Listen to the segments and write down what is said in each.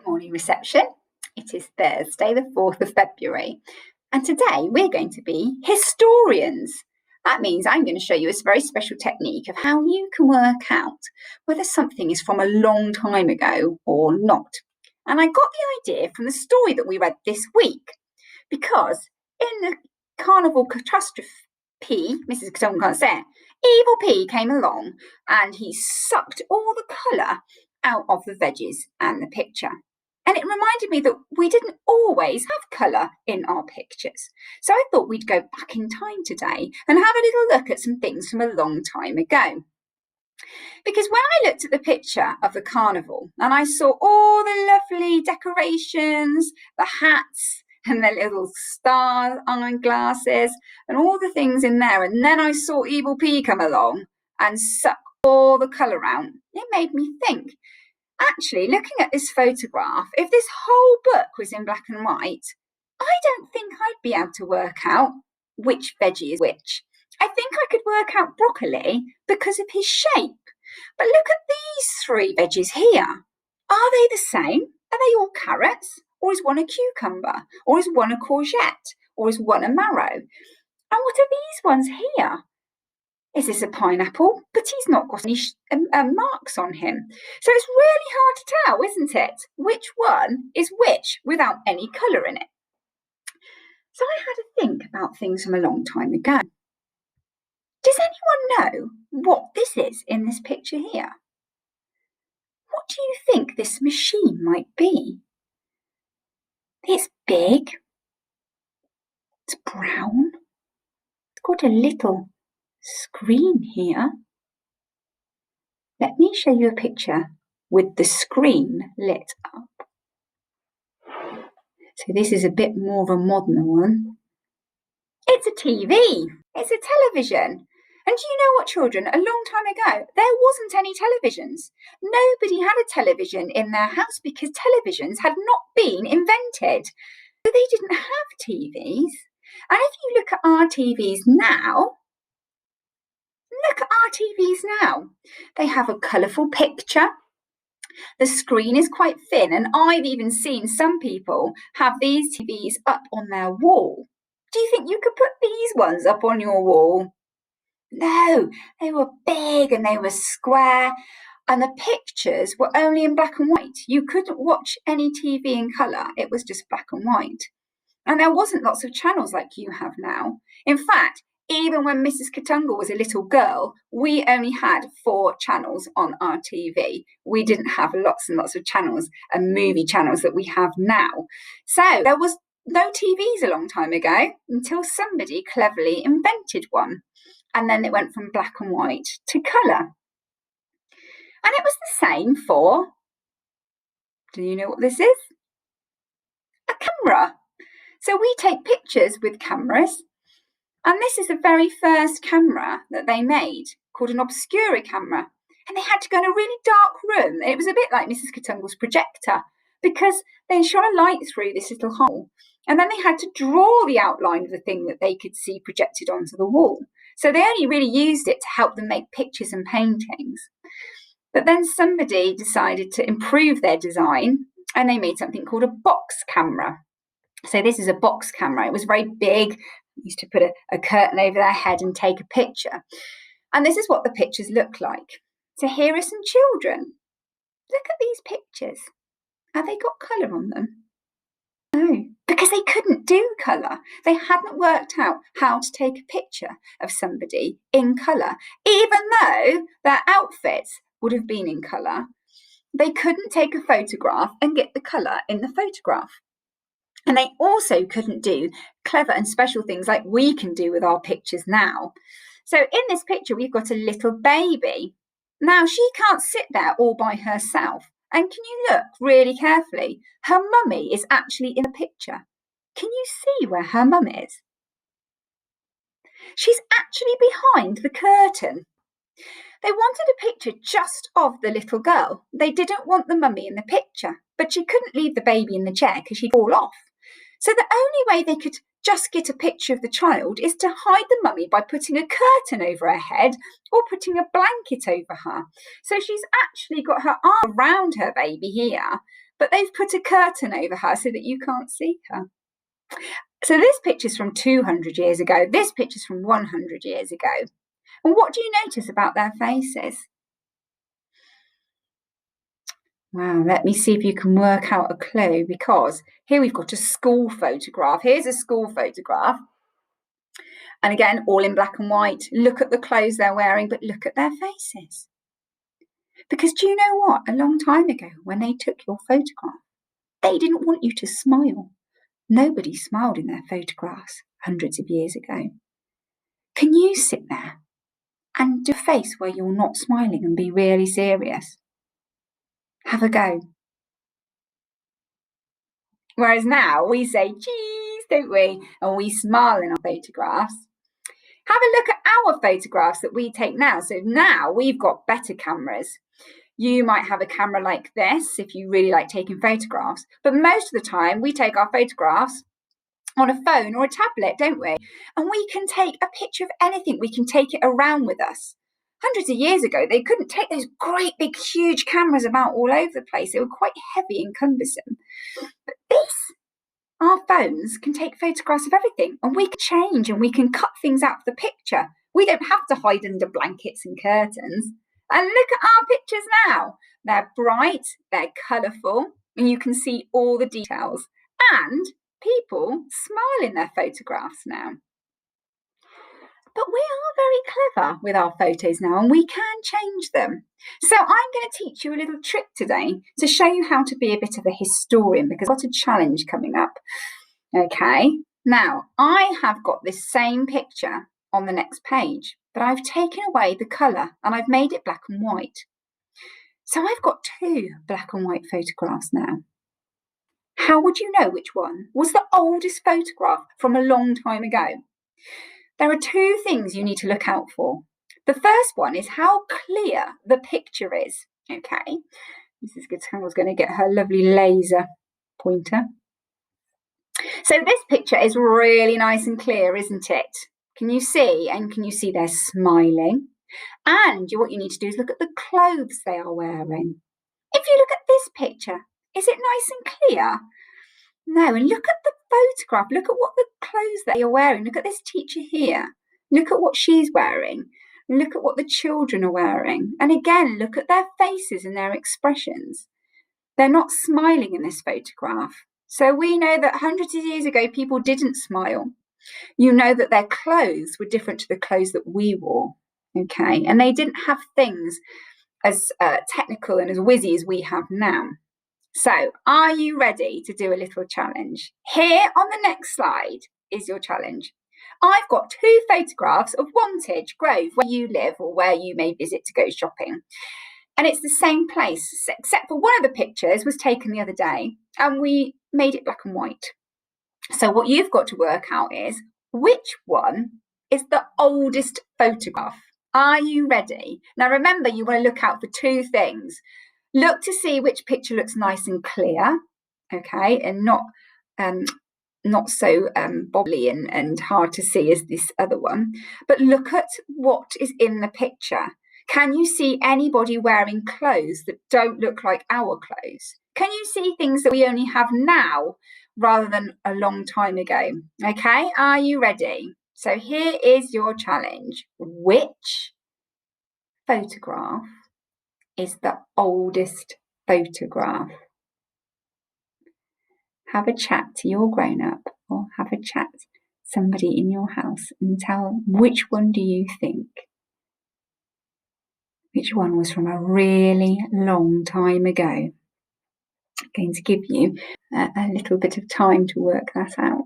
Morning reception. It is Thursday, the 4th of February, and today we're going to be historians. That means I'm going to show you a very special technique of how you can work out whether something is from a long time ago or not. And I got the idea from the story that we read this week, because in the carnival catastrophe, Mrs. Catonga can't say it, Evil P came along and he sucked all the colour out of the veggies and the picture. And it reminded me that we didn't always have colour in our pictures. So I thought we'd go back in time today and have a little look at some things from a long time ago. Because when I looked at the picture of the carnival and I saw all the lovely decorations, the hats and the little star eyeglasses and all the things in there, and then I saw Evil P come along and suck all the colour out, it made me think, actually, looking at this photograph, if this whole book was in black and white, I don't think I'd be able to work out which veggie is which. I think I could work out broccoli because of his shape. But look at these three veggies here. Are they the same? Are they all carrots? Or is one a cucumber? Or is one a courgette? Or is one a marrow? And what are these ones here? Is this a pineapple? But he's not got any marks on him. So it's really hard to tell, isn't it? Which one is which without any colour in it? So I had to think about things from a long time ago. Does anyone know what this is in this picture here? What do you think this machine might be? It's big. It's brown. It's got a little screen here. Let me show you a picture with the screen lit up. So this is a bit more of a modern one. It's a TV. It's a television. And do you know what, children? A long time ago, there wasn't any televisions. Nobody had a television in their house because televisions had not been invented. So they didn't have TVs. And if you look at our TVs now, they have a colourful picture. The screen is quite thin, and I've even seen some people have these TVs up on their wall. Do you think you could put these ones up on your wall? No, they were big and they were square, and the pictures were only in black and white. You couldn't watch any TV in colour, it was just black and white. And there wasn't lots of channels like you have now. In fact, even when Mrs. Catonga was a little girl, we only had 4 channels on our TV. We didn't have lots and lots of channels and movie channels that we have now. So there was no TVs a long time ago until somebody cleverly invented one. And then it went from black and white to colour. And it was the same for, do you know what this is? A camera. So we take pictures with cameras. And this is the very first camera that they made, called an obscura camera. And they had to go in a really dark room. And it was a bit like Mrs. Catonga's projector, because they shone a light through this little hole. And then they had to draw the outline of the thing that they could see projected onto the wall. So they only really used it to help them make pictures and paintings. But then somebody decided to improve their design, and they made something called a box camera. So this is a box camera. It was very big. Used to put a curtain over their head and take a picture. And this is what the pictures look like. So here are some children. Look at these pictures. Have they got colour on them? No, because they couldn't do colour. They hadn't worked out how to take a picture of somebody in colour. Even though their outfits would have been in colour, they couldn't take a photograph and get the colour in the photograph. And they also couldn't do clever and special things like we can do with our pictures now. So in this picture, we've got a little baby. Now, she can't sit there all by herself. And can you look really carefully? Her mummy is actually in the picture. Can you see where her mum is? She's actually behind the curtain. They wanted a picture just of the little girl. They didn't want the mummy in the picture, but she couldn't leave the baby in the chair because she'd fall off. So the only way they could just get a picture of the child is to hide the mummy by putting a curtain over her head or putting a blanket over her. So she's actually got her arm around her baby here, but they've put a curtain over her so that you can't see her. So this picture's from 200 years ago. This picture's from 100 years ago. And what do you notice about their faces? Wow, let me see if you can work out a clue, because here we've got a school photograph. Here's a school photograph. And again, all in black and white. Look at the clothes they're wearing, but look at their faces. Because do you know what? A long time ago, when they took your photograph, they didn't want you to smile. Nobody smiled in their photographs hundreds of years ago. Can you sit there and do a face where you're not smiling and be really serious? Have a go. Whereas now we say cheese, don't we? And we smile in our photographs. Have a look at our photographs that we take now. So now we've got better cameras. You might have a camera like this if you really like taking photographs, but most of the time we take our photographs on a phone or a tablet, don't we? And we can take a picture of anything. We can take it around with us. Hundreds of years ago, they couldn't take those great big huge cameras about all over the place. They were quite heavy and cumbersome. But our phones can take photographs of everything, and we can change and we can cut things out of the picture. We don't have to hide under blankets and curtains. And look at our pictures now. They're bright, they're colourful, and you can see all the details. And people smile in their photographs now. But we are very clever with our photos now, and we can change them. So I'm going to teach you a little trick today to show you how to be a bit of a historian, because I've got a challenge coming up. Okay, now I have got this same picture on the next page, but I've taken away the colour and I've made it black and white. So I've got 2 black and white photographs now. How would you know which one was the oldest photograph from a long time ago? There are 2 things you need to look out for. The first one is how clear the picture is. Okay, Mrs. Guitar's going to get her lovely laser pointer. So this picture is really nice and clear, isn't it? Can you see? And can you see they're smiling? And what you need to do is look at the clothes they are wearing. If you look at this picture, is it nice and clear? No, and look at the photograph. Look at what the clothes that you're wearing. Look at this teacher here. Look at what she's wearing. Look at what the children are wearing. And again, look at their faces and their expressions. They're not smiling in this photograph. So we know that hundreds of years ago, people didn't smile. You know that their clothes were different to the clothes that we wore. Okay, and they didn't have things as technical and as whizzy as we have now. So, are you ready to do a little challenge? Here on the next slide is your challenge. I've got 2 photographs of Wantage Grove, where you live or where you may visit to go shopping. And it's the same place, except for one of the pictures was taken the other day and we made it black and white. So what you've got to work out is which one is the oldest photograph. Are you ready? Now remember, you want to look out for 2 things. Look to see which picture looks nice and clear, okay, and not so bobbly and hard to see as this other one. But look at what is in the picture. Can you see anybody wearing clothes that don't look like our clothes? Can you see things that we only have now rather than a long time ago? Okay, are you ready? So here is your challenge. Which photograph is the oldest photograph? Have a chat to your grown-up or have a chat to somebody in your house and tell which one do you think? Which one was from a really long time ago? I'm going to give you a little bit of time to work that out.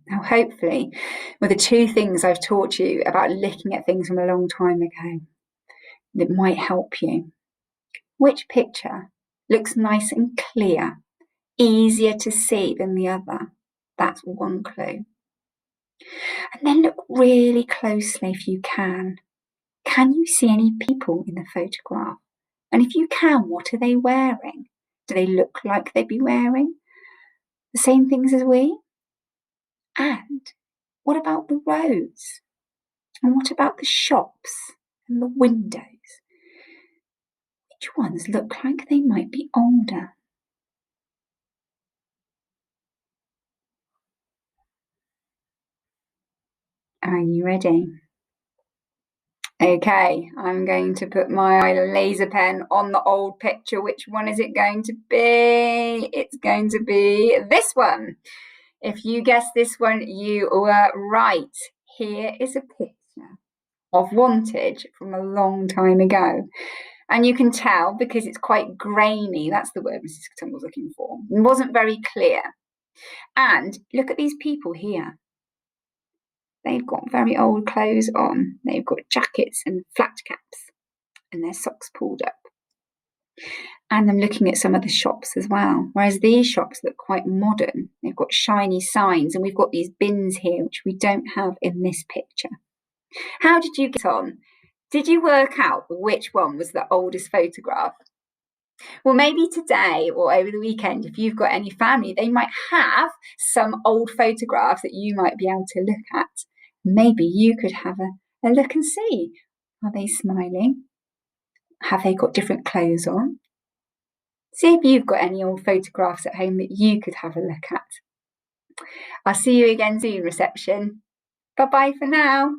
Now, hopefully, with the 2 things I've taught you about looking at things from a long time ago, that might help you. Which picture looks nice and clear, easier to see than the other? That's one clue. And then look really closely if you can. Can you see any people in the photograph? And if you can, what are they wearing? Do they look like they'd be wearing the same things as we? And what about the roads? And what about the shops and the windows? Which ones look like they might be older? Are you ready? Okay, I'm going to put my laser pen on the old picture. Which one is it going to be? It's going to be this one. If you guessed this one, you were right. Here is a picture of Wantage from a long time ago. And you can tell because it's quite grainy. That's the word Mrs. Cotton was looking for. It wasn't very clear. And look at these people here. They've got very old clothes on. They've got jackets and flat caps and their socks pulled up. And I'm looking at some of the shops as well. Whereas these shops look quite modern. They've got shiny signs and we've got these bins here, which we don't have in this picture. How did you get on? Did you work out which one was the oldest photograph? Well, maybe today or over the weekend, if you've got any family, they might have some old photographs that you might be able to look at. Maybe you could have a look and see. Are they smiling? Have they got different clothes on? See if you've got any old photographs at home that you could have a look at. I'll see you again soon, reception. Bye-bye for now.